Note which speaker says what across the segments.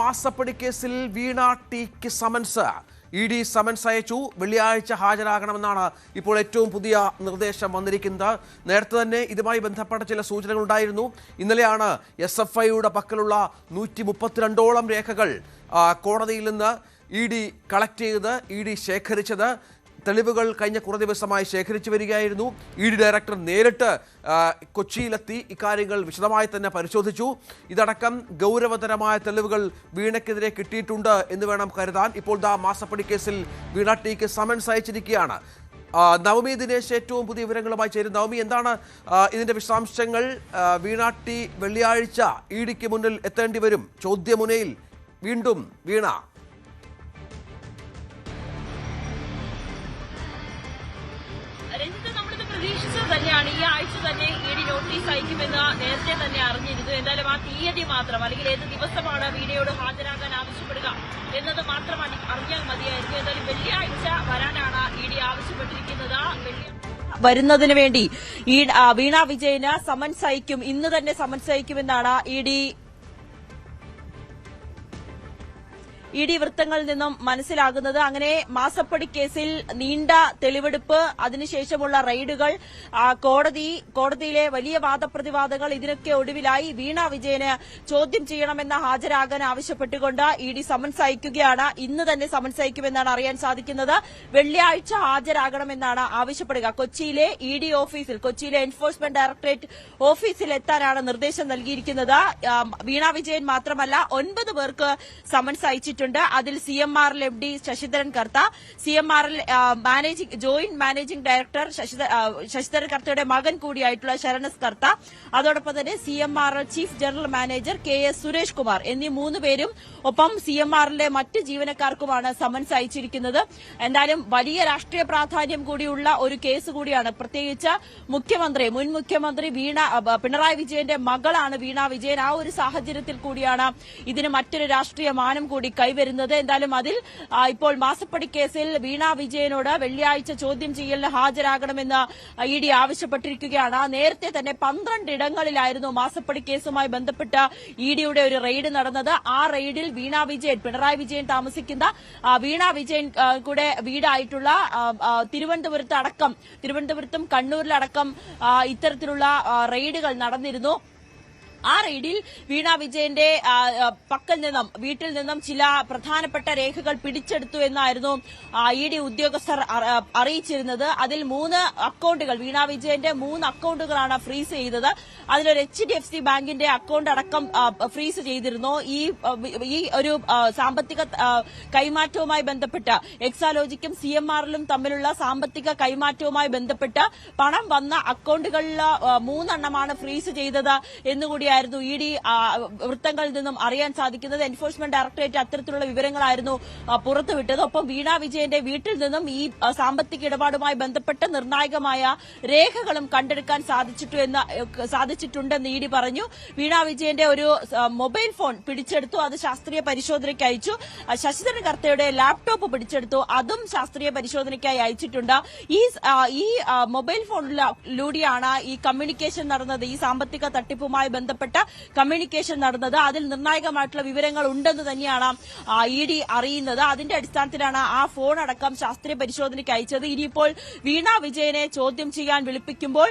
Speaker 1: മാസപ്പടി കേസിൽ വീണ tick summons ED summons അയച്ചു. വെള്ളിയാഴ്ച ഹാജരാകണമെന്നാണ് ഇപ്പോൾ ഏറ്റവും പുതിയ നിർദ്ദേശം വന്നിരിക്കുന്നത്. നേരത്തെ തന്നെ ഇതുമായി ബന്ധപ്പെട്ട ചില സൂചനകൾ ഉണ്ടായിരുന്നു. ഇന്നലെയാണ് SFIയുടെ പക്കലുള്ള 132ഓളം രേഖകൾ കോടതിയിൽ നിന്ന് ഇഡി കളക്ട് ചെയ്ത് ഇഡി ശേഖരിച്ചത്. തെളിവുകൾ കഴിഞ്ഞ കുറേ ദിവസമായി ശേഖരിച്ചു വരികയായിരുന്നു. ഇഡി ഡയറക്ടർ നേരിട്ട് കൊച്ചിയിലെത്തി ഇക്കാര്യങ്ങൾ വിശദമായി തന്നെ പരിശോധിച്ചു. ഇതടക്കം ഗൗരവതരമായ തെളിവുകൾ വീണയ്ക്കെതിരെ കിട്ടിയിട്ടുണ്ട് എന്ന് വേണം കരുതാൻ. ഇപ്പോൾ മാസപ്പടി കേസിൽ വീണ ടിക്ക് സമൻസ് അയച്ചിരിക്കുകയാണ്. നവമി ദിനേശ് ഏറ്റവും പുതിയ വിവരങ്ങളുമായി ചേരും. നവമി, എന്താണ് ഇതിന്റെ വിശദാംശങ്ങൾ? വീണ ടി വെള്ളിയാഴ്ച ഇഡിക്ക് മുന്നിൽ എത്തേണ്ടി വരും. ചോദ്യമുനയിൽ വീണ്ടും വീണ.
Speaker 2: പ്രതീക്ഷിച്ചത് തന്നെയാണ്. ഈ ആഴ്ച തന്നെ ഇഡി നോട്ടീസ് അയക്കുമെന്ന് നേരത്തെ തന്നെ അറിഞ്ഞിരുന്നു. എന്തായാലും ആ തീയതി മാത്രം, അല്ലെങ്കിൽ ഏത് ദിവസമാണ് വീണയോട് ഹാജരാകാൻ ആവശ്യപ്പെടുക എന്നത് മാത്രം അറിഞ്ഞാൽ മതിയായിരുന്നു. എന്തായാലും വെള്ളിയാഴ്ച വരാനാണ് ഇഡി ആവശ്യപ്പെട്ടിരിക്കുന്നത്. വരുന്നതിന് വേണ്ടി വീണ വിജയന് സമൻസ് അയക്കും, ഇന്ന് തന്നെ സമൻസ് അയക്കുമെന്നാണ് ഇഡി വൃത്തങ്ങളിൽ നിന്നും മനസ്സിലാകുന്നത്. അങ്ങനെ മാസപ്പടി കേസിൽ നീണ്ട തെളിവെടുപ്പ്, അതിനുശേഷമുള്ള റെയ്ഡുകൾ, കോടതിയിലെ വലിയ വാദപ്രതിവാദങ്ങൾ, ഇതിനൊക്കെ ഒടുവിലായി വീണ വിജയന് ചോദ്യം ചെയ്യണമെന്ന ഹാജരാകാൻ ആവശ്യപ്പെട്ടുകൊണ്ട് ഇഡി സമൻസ് അയക്കുകയാണ്. ഇന്ന് തന്നെ സമൻസ് അയക്കുമെന്നാണ് അറിയാൻ സാധിക്കുന്നത്. വെള്ളിയാഴ്ച ഹാജരാകണമെന്നാണ് ആവശ്യപ്പെടുക. കൊച്ചിയിലെ ഇഡി ഓഫീസിൽ, കൊച്ചിയിലെ എൻഫോഴ്സ്മെന്റ് ഡയറക്ടറേറ്റ് ഓഫീസിൽ എത്താനാണ് നിർദ്ദേശം നൽകിയിരിക്കുന്നത്. വീണ വിജയൻ മാത്രമല്ല 9 പേർക്ക് സമൻസ് അയച്ചിട്ടുണ്ട്. അതിൽ CMRL MD Sasidharan Kartha, CMRL joint managing director Sasidharan കർത്തയുടെ മകൻ കൂടിയായിട്ടുള്ള ശരണസ് കർത്ത, അതോടൊപ്പം തന്നെ CMRL chief general manager KS Suresh Kumar എന്നീ 3 പേരും, ഒപ്പം CMRLന്റെ മറ്റ് ജീവനക്കാർക്കുമാണ് സമൻസ് അയച്ചിരിക്കുന്നത്. എന്തായാലും വലിയ രാഷ്ട്രീയ പ്രാധാന്യം കൂടിയുള്ള ഒരു കേസ് കൂടിയാണ്. പ്രത്യേകിച്ച് മുൻ മുഖ്യമന്ത്രി പിണറായി വിജയന്റെ മകളാണ് വീണ വിജയൻ. ആ ഒരു സാഹചര്യത്തിൽ കൂടിയാണ് ഇതിന് മറ്റൊരു രാഷ്ട്രീയ മാനം കൂടി വരുന്നത്. എന്തായാലും അതിൽ ഇപ്പോൾ മാസപ്പടി കേസിൽ വീണ വിജയനോട് വെള്ളിയാഴ്ച ചോദ്യം ചെയ്യലിന് ഹാജരാകണമെന്ന് ഇഡി ആവശ്യപ്പെട്ടിരിക്കുകയാണ്. നേരത്തെ തന്നെ 12 ഇടങ്ങളിലായിരുന്നു മാസപ്പടി കേസുമായി ബന്ധപ്പെട്ട് ഇഡിയുടെ ഒരു റെയ്ഡ് നടന്നത്. ആ റെയ്ഡിൽ പിണറായി വിജയൻ താമസിക്കുന്ന വീണ വിജയൻ കൂടെ വീടായിട്ടുള്ള തിരുവനന്തപുരത്തും കണ്ണൂരിലടക്കം ഇത്തരത്തിലുള്ള റെയ്ഡുകൾ നടന്നിരുന്നു. ആ റെയ്ഡിൽ വീണ വിജയന്റെ വീട്ടിൽ നിന്നും ചില പ്രധാനപ്പെട്ട രേഖകൾ പിടിച്ചെടുത്തു എന്നായിരുന്നു ഇഡി ഉദ്യോഗസ്ഥർ അറിയിച്ചിരുന്നത്. അതിൽ 3 അക്കൌണ്ടുകൾ, വീണ വിജയന്റെ 3 അക്കൌണ്ടുകളാണ് ഫ്രീസ് ചെയ്തത്. അതിലൊരു HDFC ബാങ്കിന്റെ അക്കൌണ്ട് അടക്കം ഫ്രീസ് ചെയ്തിരുന്നു. ഈ ഒരു സാമ്പത്തിക കൈമാറ്റവുമായി ബന്ധപ്പെട്ട് എക്സാലോജിക്കും CMRLും തമ്മിലുള്ള സാമ്പത്തിക കൈമാറ്റവുമായി ബന്ധപ്പെട്ട് പണം വന്ന അക്കൌണ്ടുകളിൽ 3 എണ്ണമാണ് ഫ്രീസ് ചെയ്തത് എന്നുകൂടി ഇഡി വൃത്തങ്ങളിൽ നിന്നും അറിയാൻ സാധിക്കുന്നത്. എൻഫോഴ്സ്മെന്റ് ഡയറക്ടറേറ്റ് അത്തരത്തിലുള്ള വിവരങ്ങളായിരുന്നു പുറത്തുവിട്ടത്. ഒപ്പം വീണ വിജയന്റെ വീട്ടിൽ നിന്നും ഈ സാമ്പത്തിക ഇടപാടുമായി ബന്ധപ്പെട്ട് നിർണായകമായ രേഖകളും കണ്ടെടുക്കാൻ സാധിച്ചിട്ടുണ്ടെന്ന് ഇഡി പറഞ്ഞു. വീണ വിജയന്റെ ഒരു മൊബൈൽ ഫോൺ പിടിച്ചെടുത്തു, അത് ശാസ്ത്രീയ പരിശോധനയ്ക്ക് അയച്ചു. ശശിധരൻ കർത്തയുടെ ലാപ്ടോപ്പ് പിടിച്ചെടുത്തു, അതും ശാസ്ത്രീയ പരിശോധനയ്ക്കായി അയച്ചിട്ടുണ്ട്. ഈ മൊബൈൽ ഫോണിലൂടെയാണ് ഈ കമ്മ്യൂണിക്കേഷൻ നടന്നത്, ഈ സാമ്പത്തിക തട്ടിപ്പുമായി ബന്ധപ്പെട്ട കമ്മ്യൂണിക്കേഷൻ നടന്നത്. അതിൽ നിർണായകമായിട്ടുള്ള വിവരങ്ങൾ ഉണ്ടെന്ന് തന്നെയാണ് ഇഡി അറിയുന്നത്. അതിന്റെ അടിസ്ഥാനത്തിലാണ് ആ ഫോൺ അടക്കം ശാസ്ത്രീയ പരിശോധനയ്ക്ക് അയച്ചത്. ഇനിയിപ്പോൾ വീണ വിജയനെ ചോദ്യം ചെയ്യാൻ വിളിപ്പിക്കുമ്പോൾ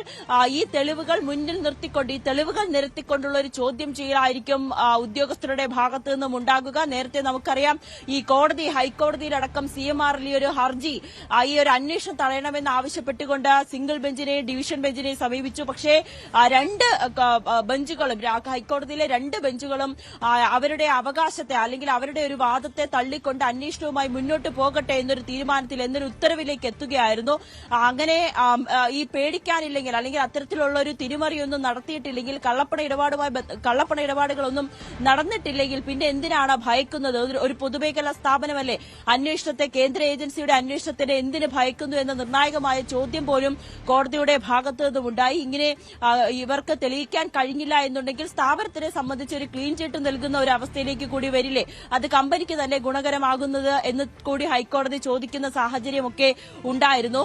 Speaker 2: ഈ തെളിവുകൾ മുന്നിൽ നിരത്തിക്കൊണ്ടുള്ള ഒരു ചോദ്യം ചെയ്യലായിരിക്കും ഉദ്യോഗസ്ഥരുടെ ഭാഗത്തു നിന്നും ഉണ്ടാകുക. നേരത്തെ നമുക്കറിയാം, ഈ ഹൈക്കോടതിയിലടക്കം CMRL ഒരു ഹർജി, ഈ ഒരു അന്വേഷണം തടയണമെന്ന് ആവശ്യപ്പെട്ടുകൊണ്ട് സിംഗിൾ ബെഞ്ചിനെയും ഡിവിഷൻ ബെഞ്ചിനെയും സമീപിച്ചു. പക്ഷേ 2 ബെഞ്ചുകളും, ഹൈക്കോടതിയിലെ 2 ബെഞ്ചുകളും അവരുടെ അവകാശത്തെ, അല്ലെങ്കിൽ അവരുടെ ഒരു വാദത്തെ തള്ളിക്കൊണ്ട് അന്വേഷണവുമായി മുന്നോട്ട് പോകട്ടെ എന്നൊരു ഉത്തരവിലേക്ക് എത്തുകയായിരുന്നു. അങ്ങനെ ഈ പേടിക്കാനില്ലെങ്കിൽ, അല്ലെങ്കിൽ അത്തരത്തിലുള്ള ഒരു തിരിമറിയൊന്നും നടത്തിയിട്ടില്ലെങ്കിൽ, കള്ളപ്പണ ഇടപാടുകളൊന്നും നടന്നിട്ടില്ലെങ്കിൽ പിന്നെ എന്തിനാണ് ഭയക്കുന്നത്? ഒരു പൊതുമേഖലാ സ്ഥാപനമല്ലേ, കേന്ദ്ര ഏജൻസിയുടെ അന്വേഷണത്തിന് എന്തിന് ഭയക്കുന്നു എന്ന നിർണായകമായ ചോദ്യം പോലും കോടതിയുടെ ഭാഗത്തു നിന്നുമുണ്ടായി. ഇങ്ങനെ ഇവർക്ക് തെളിയിക്കാൻ കഴിഞ്ഞില്ല എന്നുണ്ടെങ്കിൽ സ്ഥാപനത്തിനെ സംബന്ധിച്ച് ഒരു ക്ലീൻ ചിറ്റ് നൽകുന്ന ഒരു അവസ്ഥയിലേക്ക് കൂടി വരില്ലേ? അത് കമ്പനിക്ക് തന്നെ ഗുണകരമാകുന്നത് എന്ന് കൂടി ഹൈക്കോടതി ചോദിക്കുന്ന സാഹചര്യമൊക്കെ ഉണ്ടായിരുന്നു.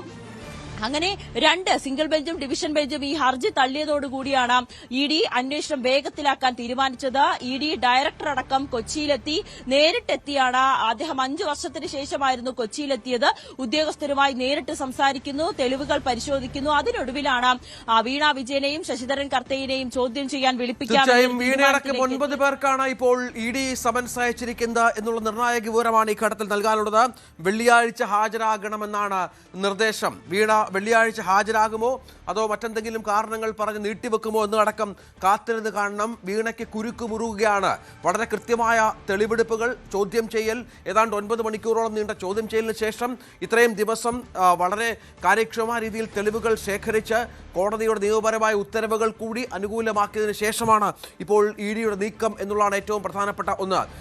Speaker 2: അങ്ങനെ രണ്ട് സിംഗിൾ ബെഞ്ചും ഡിവിഷൻ ബെഞ്ചും ഈ ഹർജി തള്ളിയതോടുകൂടിയാണ് ഇ ഡി അന്വേഷണം വേഗത്തിലാക്കാൻ തീരുമാനിച്ചത്. ഇ ഡി ഡയറക്ടർ അടക്കം കൊച്ചിയിലെത്തി. നേരിട്ടെത്തിയാണ് അദ്ദേഹം 5 വർഷത്തിന് ശേഷമായിരുന്നു കൊച്ചിയിലെത്തിയത്. ഉദ്യോഗസ്ഥരുമായി നേരിട്ട് സംസാരിക്കുന്നു, തെളിവുകൾ പരിശോധിക്കുന്നു. അതിനൊടുവിലാണ് വീണ വിജയനെയും ശശിധരൻ കർത്തയെയും ചോദ്യം ചെയ്യാൻ
Speaker 1: തീർച്ചയായും വീണയടക്കം 9 പേർക്കാണ് ഇപ്പോൾ ഇ ഡി സമൻസ് അയച്ചിരിക്കുന്നത് എന്നുള്ള നിർണായക വിവരമാണ് ഈ ഘട്ടത്തിൽ നൽകാനുള്ളത്. വെള്ളിയാഴ്ച ഹാജരാകണമെന്നാണ് നിർദ്ദേശം. വീണ വെള്ളിയാഴ്ച ഹാജരാകുമോ അതോ മറ്റെന്തെങ്കിലും കാരണങ്ങൾ പറഞ്ഞ് നീട്ടിവെക്കുമോ എന്നടക്കം കാത്തിരുന്ന് കാണണം. വീണയ്ക്ക് കുരുക്ക് മുറുകുകയാണ്. വളരെ കൃത്യമായ തെളിവെടുപ്പുകൾ, ചോദ്യം ചെയ്യൽ, ഏതാണ്ട് 9 മണിക്കൂറോളം നീണ്ട ചോദ്യം ചെയ്യലിന് ശേഷം ഇത്രയും ദിവസം വളരെ കാര്യക്ഷമമായ രീതിയിൽ തെളിവുകൾ ശേഖരിച്ച് കോടതിയുടെ നിയമപരമായ ഉത്തരവുകൾ കൂടി അനുകൂലമാക്കിയതിനു ശേഷമാണ് ഇപ്പോൾ ഇ ഡിയുടെ നീക്കം എന്നുള്ളതാണ് ഏറ്റവും പ്രധാനപ്പെട്ട ഒന്ന്.